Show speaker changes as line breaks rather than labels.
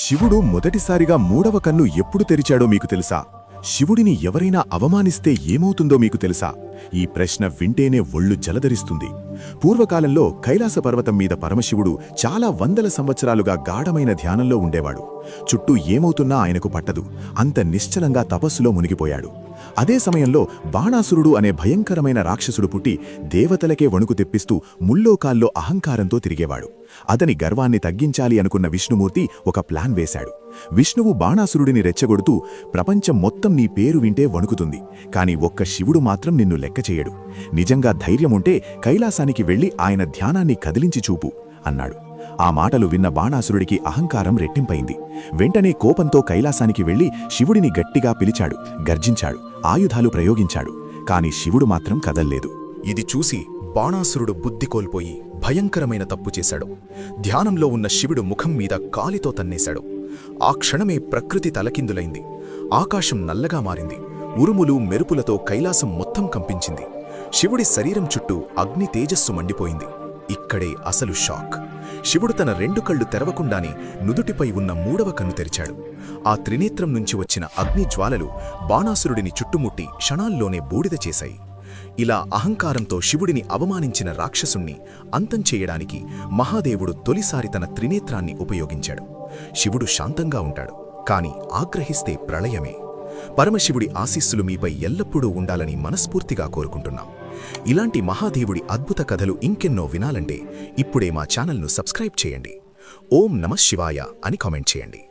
శివుడు మొదటిసారిగా మూడవ కన్ను ఎప్పుడు తెరిచాడో మీకు తెలుసా? శివుడిని ఎవరైనా అవమానిస్తే ఏమవుతుందో మీకు తెలుసా? ఈ ప్రశ్న వింటేనే ఒళ్ళు జలధరిస్తుంది. పూర్వకాలంలో కైలాస పర్వతం మీద పరమశివుడు చాలా వందల సంవత్సరాలుగా గాఢమైన ధ్యానంలో ఉండేవాడు. చుట్టూ ఏమవుతున్నా ఆయనకు పట్టదు. అంత నిశ్చలంగా తపస్సులో మునిగిపోయాడు. అదే సమయంలో బాణాసురుడు అనే భయంకరమైన రాక్షసుడు పుట్టి దేవతలకే వణుకు తెప్పిస్తూ ముల్లోకాల్లో అహంకారంతో తిరిగేవాడు. అతని గర్వాన్ని తగ్గించాలి అనుకున్న విష్ణుమూర్తి ఒక ప్లాన్ వేశాడు. విష్ణువు బాణాసురుడిని రెచ్చగొడుతూ, ప్రపంచం మొత్తం నీ పేరు వింటే వణుకుతుంది, కాని ఒక్క శివుడు మాత్రం నిన్ను లెక్కచేయడు. నిజంగా ధైర్యముంటే కైలాసానికి వెళ్లి ఆయన ధ్యానాన్ని కదిలించి చూపు అన్నాడు. ఆ మాటలు విన్న బాణాసురుడికి అహంకారం రెట్టింపైంది. వెంటనే కోపంతో కైలాసానికి వెళ్లి శివుడిని గట్టిగా పిలిచాడు, గర్జించాడు, ఆయుధాలు ప్రయోగించాడు. కాని శివుడు మాత్రం కదల్లేదు.
ఇది చూసి బాణాసురుడు బుద్ధి కోల్పోయి భయంకరమైన తప్పు చేశాడు. ధ్యానంలో ఉన్న శివుడు ముఖం మీద కాలితో తన్నేశాడు. ఆ క్షణమే ప్రకృతి తలకిందులైంది. ఆకాశం నల్లగా మారింది. ఉరుములు మెరుపులతో కైలాసం మొత్తం కంపించింది. శివుడి శరీరం చుట్టూ అగ్ని తేజస్సు మండిపోయింది. ఇక్కడే అసలు షాక్. శివుడు తన రెండు కళ్ళు తెరవకుండానే నుదుటిపై ఉన్న మూడవ కన్ను తెరిచాడు. ఆ త్రినేత్రం నుంచి వచ్చిన అగ్ని జ్వాలలు బాణాసురుడిని చుట్టుముట్టి క్షణాల్లోనే బూడిద చేశాయి. ఇలా అహంకారంతో శివుడిని అవమానించిన రాక్షసుణ్ణి అంతం చేయడానికి మహాదేవుడు తొలిసారి తన త్రినేత్రాన్ని ఉపయోగించాడు. శివుడు శాంతంగా ఉంటాడు, కాని ఆగ్రహిస్తే ప్రళయమే. పరమశివుడి ఆశీస్సులు మీపై ఎల్లప్పుడూ ఉండాలని మనస్ఫూర్తిగా కోరుకుంటున్నాం. ఇలాంటి మహాదేవుడి అద్భుత కథలు ఇంకెన్నో వినాలంటే ఇప్పుడే మా ఛానల్ను సబ్స్క్రైబ్ చేయండి. ఓం నమః శివాయ అని కామెంట్ చేయండి.